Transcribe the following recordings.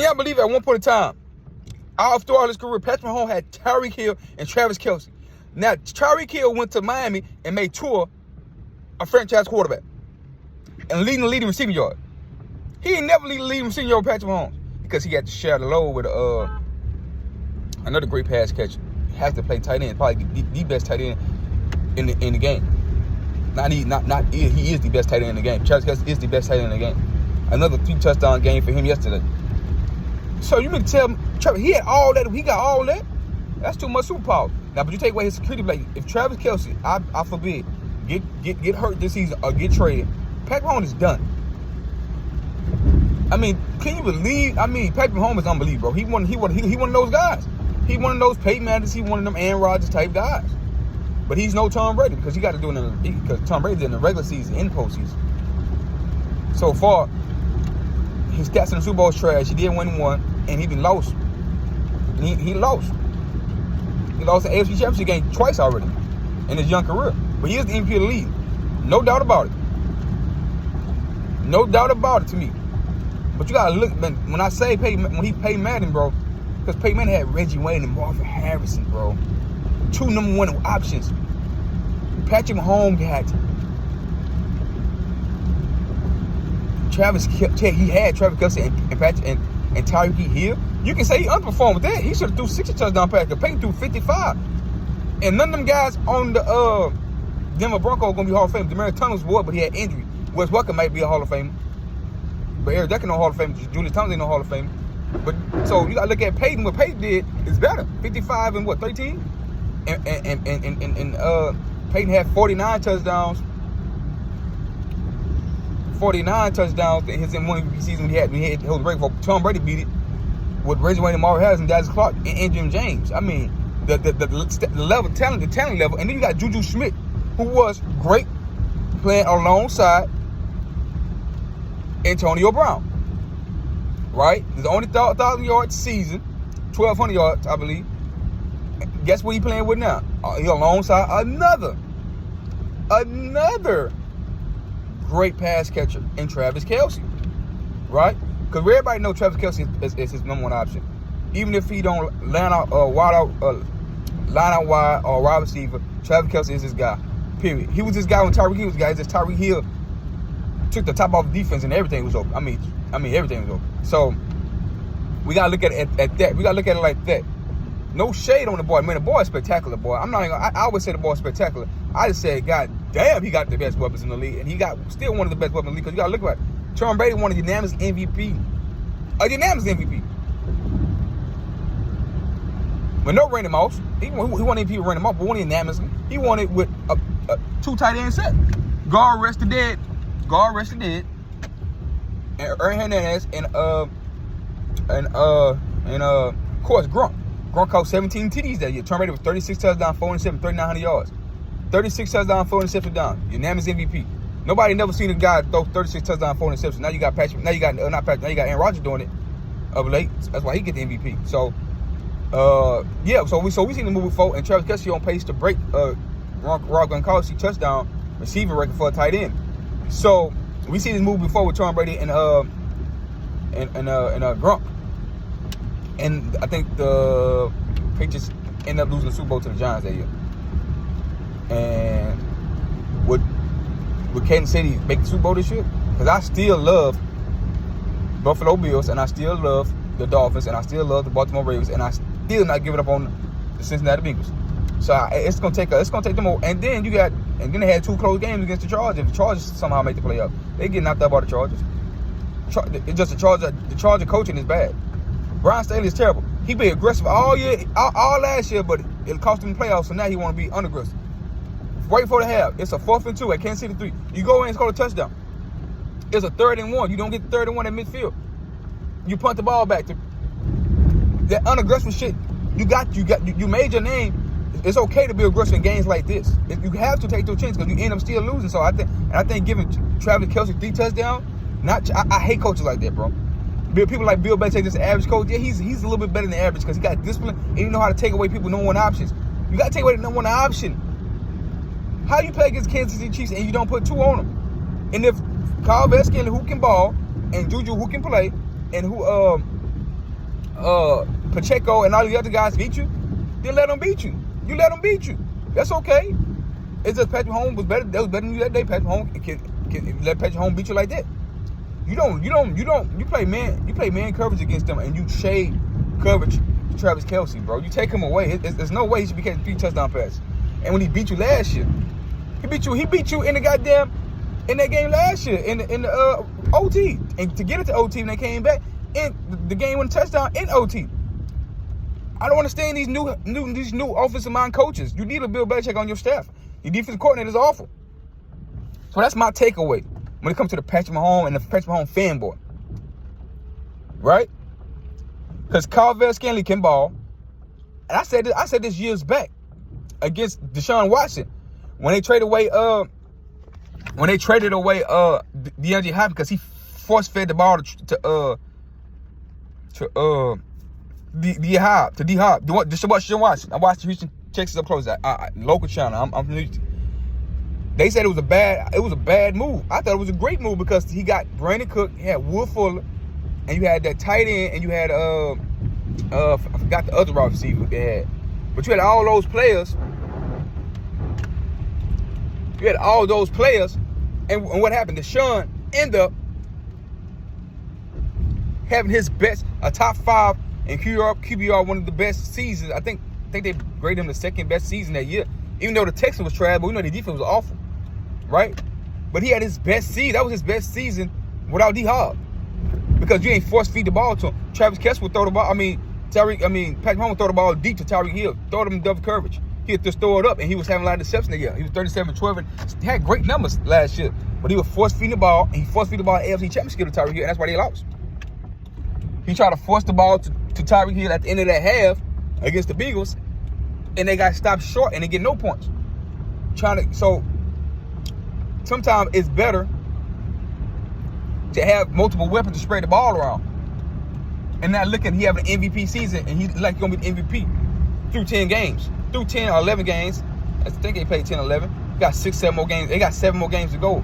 can't believe at one point in time, throughout his career, Patrick Mahomes had Tyreek Hill and Travis Kelce. Now, Tyreek Hill went to Miami and made Tua a franchise quarterback and leading the leading receiving yard. He ain't never lead the leading receiving yard with Patrick Mahomes because he had to share the load with another great pass catcher. He has to play tight end, probably the best tight end in the game. He is the best tight end in the game. Travis Kelce is the best tight end in the game. Another 3-touchdown game for him yesterday. So you mean to tell me, Travis, he had all that, he got all that? That's too much superpower. Now, but you take away his security play. If Travis Kelce, I forbid, get hurt this season or get traded, Patrick Mahomes is done. I mean, can you believe? I mean, Patrick Mahomes is unbelievable, bro. He one of those guys. He one of those Peyton Mannings. He one of them Aaron Rodgers type guys. But he's no Tom Brady because he got to do it because Tom Brady did in the regular season, in postseason. So far, his stats in the Super Bowl is trash. He did win one, and he been lost. And he lost. He lost the AFC Championship game twice already in his young career. But he is the MVP of the league. No doubt about it. No doubt about it to me. But you gotta look, man, when I say when he paid Madden, bro, because Peyton Manning had Reggie Wayne and Marvin Harrison, bro. 2 number 1 options. Patrick Mahomes had Travis Kelce. He had Travis Kelce and Tyreek Hill. You can say he underperformed with that. He should have threw 60 touchdown passes. Peyton threw 55. And none of them guys on the Denver Broncos gonna be Hall of Fame. Demaryius Thomas was, but he had injury. Wes Welker might be a Hall of Famer. But Eric Decker no Hall of Fame. Julius Thomas ain't no Hall of Fame. But so you gotta look at Peyton. What Peyton did is better. 55 and what, 13? And Peyton had 49 touchdowns. 49 touchdowns in his one season. He had held the record for Tom Brady beat it with Reggie Wayne and Marvin Harrison, Dallas Clark, and Jim James. I mean, the level, the talent level, and then you got Juju Smith, who was great playing alongside Antonio Brown. Right? There's only 1,000 yards season, 1,200 yards, I believe. Guess what he playing with now? He alongside another great pass catcher in Travis Kelce. Right? Because everybody knows Travis Kelce is his number 1 option. Even if he don't line out wide or wide receiver, Travis Kelce is his guy. Period. He was this guy when Tyreek Hill was the guy. Just Tyreek Hill took the top off the defense and everything was open. I mean everything was open. So we gotta look at it at that. We gotta look at it like that. No shade on the boy. Man, the boy is spectacular, boy. I'm not even I always say the boy is spectacular. I just said, God damn, he got the best weapons in the league. And he got still one of the best weapons in the league. Because you gotta look at it. Tom Brady won a unanimous MVP. A unanimous MVP. But no Randy Moss. He won MVP with Randy Moss, but won it unanimously. He won it with a 2 tight end set. Guard rested dead. And Aaron Hernandez and of course Gronk. Gronk caught 17 TDs that year. Tom Brady was 36 touchdowns, 4 interceptions, 3,900 yards. 36 touchdowns, 4 interceptions down. Unanimous MVP. Nobody never seen a guy throw 36 touchdowns, 4 interceptions. Now you got Patrick. Now you got Aaron Rodgers doing it of late. That's why he get the MVP. So yeah. So we seen the move before, and Travis Kelce on pace to break Gronk Gronkowski touchdown receiving record for a tight end. So we seen this move before with Tom Brady and Gronk. And I think the Patriots ended up losing the Super Bowl to the Giants that year. And would Kansas City make the Super Bowl this year? Because I still love Buffalo Bills, and I still love the Dolphins, and I still love the Baltimore Ravens, and I still not giving up on the Cincinnati Bengals. So it's gonna take them more. And then they had 2 close games against the Chargers. If the Chargers somehow make the playoff, they get knocked out by the Chargers. It's just the Charger coaching is bad. Brian Staley is terrible. He been aggressive all year, all last year, but it cost him the playoffs, so now he want to be unaggressive. Wait for the half. It's a 4th and 2 at Kansas City 3. You go in and score a touchdown. It's a 3rd and 1. You don't get the 3rd and 1 at midfield. You punt the ball back. That unaggressive shit. You made your name. It's okay to be aggressive in games like this. You have to take those chances because you end up still losing. So I think giving Travis Kelce 3 touchdowns. I hate coaches like that, bro. People like Bill Belichick, this average coach. Yeah, he's a little bit better than average because he got discipline and he know how to take away people number 1 options. You got to take away the number 1 option. How you play against Kansas City Chiefs and you don't put 2 on them? And if Kyle Veskin, who can ball, and Juju, who can play, and who Pacheco and all the other guys beat you, then let them beat you. You let them beat you. That's okay. It's just Patrick Mahomes was better. That was better than you that day. Patrick Mahomes can let Patrick Mahomes beat you like that. You play man coverage against them and you shade coverage to Travis Kelce, bro. You take him away. There's no way he should be catching 3 touchdown passes. And when he beat you last year, he beat you in that game last year in the OT. And to get it to OT when they came back, in the game won a touchdown in OT. I don't understand these new offensive mind coaches. You need a Bill Belichick on your staff. Your defensive coordinator is awful. So that's my takeaway when it comes to the Patrick Mahomes and the Patrick Mahomes fanboy. Right? Because Calvin Scanley can ball. And I said this years back against Deshaun Watson when they traded away DeAndre Hopkins because he force fed the ball to D-Hop. Just watch. I watched the Houston Texas up close. Local channel. I'm from Houston. They said it was a bad move. I thought it was a great move because he got Brandon Cook, he had Will Fuller, and you had that tight end, and you had I forgot the other wide receiver they had, but you had all those players. And what happened? Deshaun ended up having his best, a top 5 in QBR, one of the best seasons. I think they graded him the second best season that year. Even though the Texans was trash, but we know the defense was awful, right? But he had his best season. That was his best season without D-Hop because you ain't force feed the ball to him. Travis Kelce would throw the ball. Patrick Mahomes would throw the ball deep to Tyreek Hill, throw them in double coverage. He would just throw it up, and he was having a lot of deception again. He was 37-12 and had great numbers last year, but he was force feeding the ball, and he force feed the ball at AFC Championship to Tyreek Hill, and that's why they lost. He tried to force the ball to Tyreek Hill at the end of that half against the Bengals, and they got stopped short, and they get no points. So sometimes it's better to have multiple weapons to spread the ball around, and not looking he have an MVP season, and he's like gonna be the MVP through 10 games, through 10 or 11 games. I think they played 10 or 11. Got 6-7 more games. They got 7 more games to go.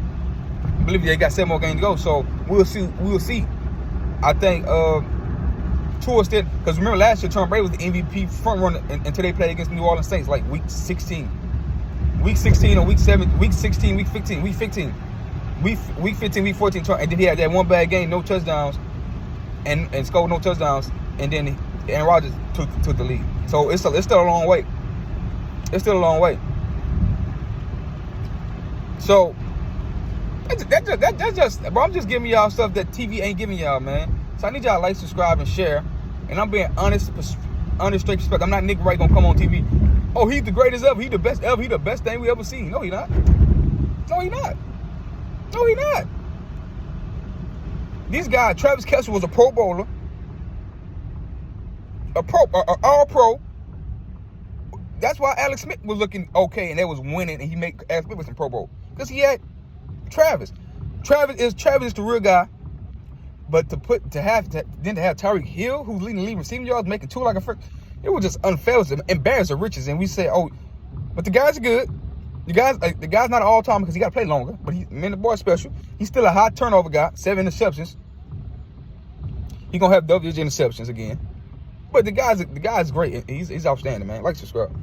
I believe they got 7 more games to go. So we'll see. I think towards that, because remember last year Tom Brady was the MVP front runner until they played against the New Orleans Saints like week 16 or week 7, week 16, week 15, week 15, week 15, week 14, and then he had that one bad game, no touchdowns, and scored no touchdowns, and then Aaron Rodgers took the lead. So it's still a long way. It's still a long way. So that's just, bro, I'm just giving y'all stuff that TV ain't giving y'all, man. So I need y'all to like, subscribe, and share. And I'm being honest, straight perspective. I'm not Nick Wright gonna come on TV. Oh, he's the greatest ever. He the best ever. He the best thing we ever seen. No, he not. No, he not. No, he not. This guy, Travis Kelce, was a Pro Bowler, all Pro. That's why Alex Smith was looking okay, and they was winning, and he made Alex Smith with some Pro Bowl because he had Travis. Travis is the real guy. But to have Tyreek Hill, who's leading the league receiving yards, making 2 like a first, it was just unfair. It was embarrassing of riches. And we say, oh, but the guys are good. The guy's not an all-timer because he got to play longer. But the boy's special. He's still a high turnover guy, 7 interceptions. He gonna have double-digit interceptions again. But the guy's great. He's outstanding, man. Like, subscribe.